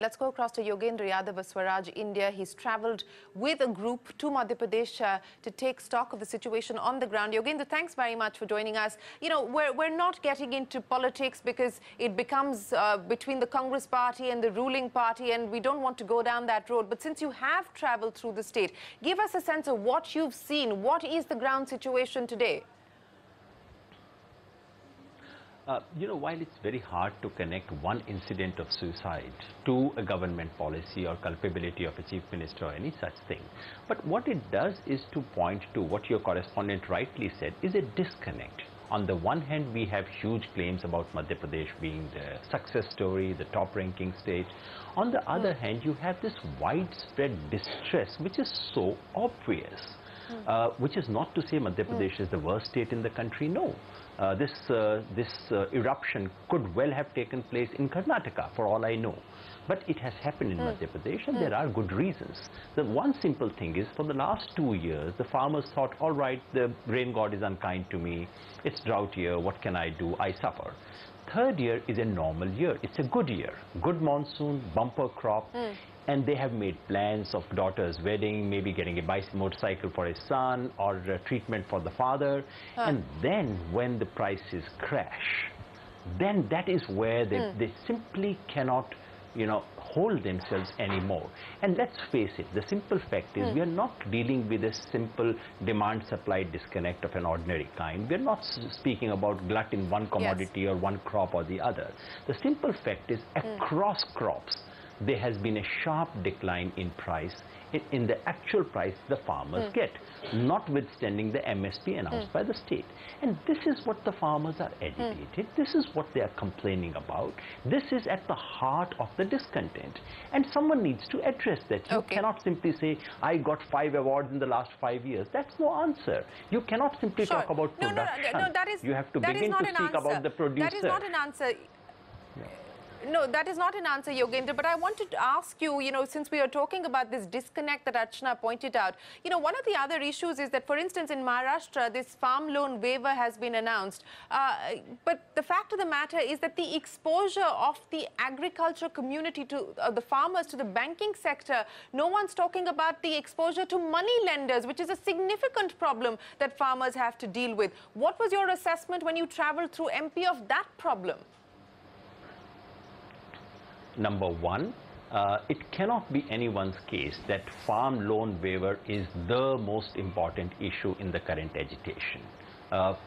Let's go across to Yogendra Yadav of Swaraj, India. He's travelled with a group to Madhya Pradesh to take stock of the situation on the ground. Yogendra, thanks very much for joining us. You know, we're not getting into politics because it becomes between the Congress party and the ruling party, and we don't want to go down that road. But since you have travelled through the state, give us a sense of what you've seen. What is the ground situation today? While it's very hard to connect one incident of suicide to a government policy or culpability of a chief minister or any such thing, but what it does is to point to what your correspondent rightly said is a disconnect. On the one hand, we have huge claims about Madhya Pradesh being the success story, the top-ranking state. On the other hand, you have this widespread distress, which is so obvious. Which is not to say Madhya Pradesh is the worst state in the country. No, this eruption could well have taken place in Karnataka, for all I know. But it has happened in Madhya Pradesh, and there are good reasons. The one simple thing is, for the last 2 years, the farmers thought, all right, the rain god is unkind to me. It's drought year. What can I do? I suffer. Third year is a normal year. It's a good year. Good monsoon, bumper crop. And they have made plans of daughter's wedding, maybe getting a motorcycle for his son, or treatment for the father. And then when the prices crash, then that is where they simply cannot, hold themselves anymore. And let's face it, the simple fact is we are not dealing with a simple demand-supply disconnect of an ordinary kind. We are not speaking about glut in one commodity or one crop or the other. The simple fact is across crops, there has been a sharp decline in price, in the actual price the farmers get, notwithstanding the MSP announced by the state. And this is what the farmers are agitated. This is what they are complaining about. This is at the heart of the discontent. And someone needs to address that. You cannot simply say, I got 5 awards in the last 5 years. That's no answer. You cannot simply talk about production. No, that is, you have to begin to speak about the producer. That is not an answer. No, that is not an answer, Yogendra, but I wanted to ask you, since we are talking about this disconnect that Archana pointed out, one of the other issues is that, for instance, in Maharashtra, this farm loan waiver has been announced. But the fact of the matter is that the exposure of the agriculture community to the farmers to the banking sector, no one's talking about the exposure to money lenders, which is a significant problem that farmers have to deal with. What was your assessment when you traveled through MP of that problem? Number one, it cannot be anyone's case that farm loan waiver is the most important issue in the current agitation.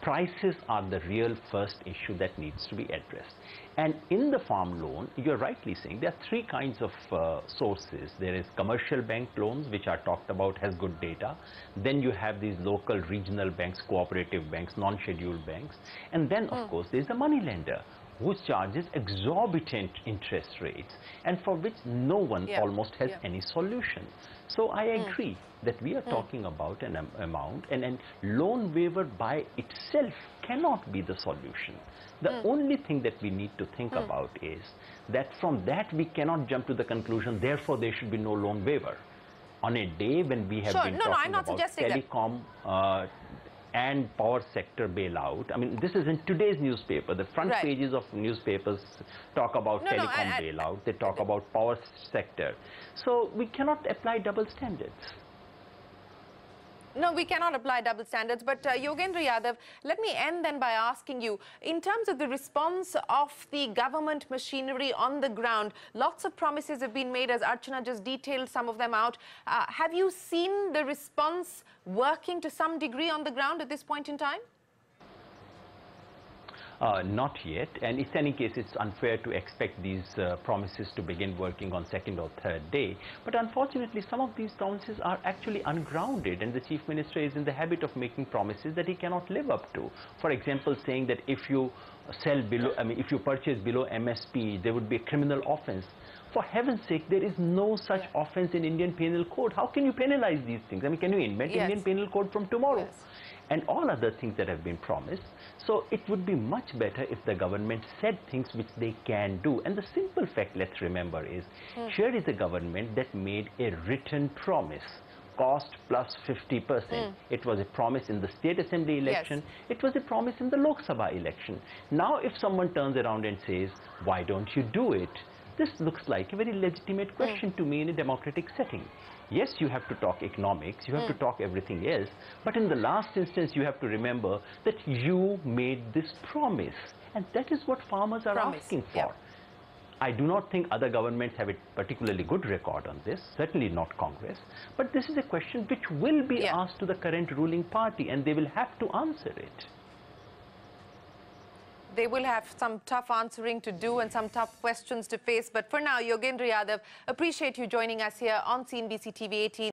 Prices are the real first issue that needs to be addressed. And in the farm loan, you're rightly saying there are 3 kinds of sources. There is commercial bank loans, which are talked about, has good data. Then you have these local regional banks, cooperative banks, non-scheduled banks. And then, of course, there's the money lender, who charges exorbitant interest rates and for which no one almost has any solution. So I agree that we are talking about an amount, and loan waiver by itself cannot be the solution. The only thing that we need to think about is that from that we cannot jump to the conclusion, therefore there should be no loan waiver. On a day when we have been talking about telecom and power sector bailout. I mean, this is in today's newspaper. The front pages of newspapers talk about telecom bailout. They talk about power sector. So we cannot apply double standards. No, we cannot apply double standards. But Yogendra Yadav, let me end then by asking you, in terms of the response of the government machinery on the ground, lots of promises have been made, as Archana just detailed some of them out. Have you seen the response working to some degree on the ground at this point in time? Not yet, and in any case it's unfair to expect these promises to begin working on 2nd or 3rd day. But unfortunately some of these promises are actually ungrounded, and the Chief Minister is in the habit of making promises that he cannot live up to. For example, saying that if you sell below, if you purchase below MSP, there would be a criminal offense. For heaven's sake, there is no such offense in Indian Penal Code. How can you penalize these things? I mean, can you invent Indian Penal Code from tomorrow? And all other things that have been promised. So it would be much better if the government said things which they can do. And the simple fact, let's remember, is here is a government that made a written promise. Cost plus 50%. It was a promise in the State Assembly election. It was a promise in the Lok Sabha election. Now if someone turns around and says, why don't you do it? This looks like a very legitimate question to me in a democratic setting. Yes, you have to talk economics, you have to talk everything else, but in the last instance, you have to remember that you made this promise, and that is what farmers are asking for. Yeah. I do not think other governments have a particularly good record on this, certainly not Congress, but this is a question which will be asked to the current ruling party, and they will have to answer it. They will have some tough answering to do and some tough questions to face. But for now, Yogendra Yadav, appreciate you joining us here on CNBC TV 18.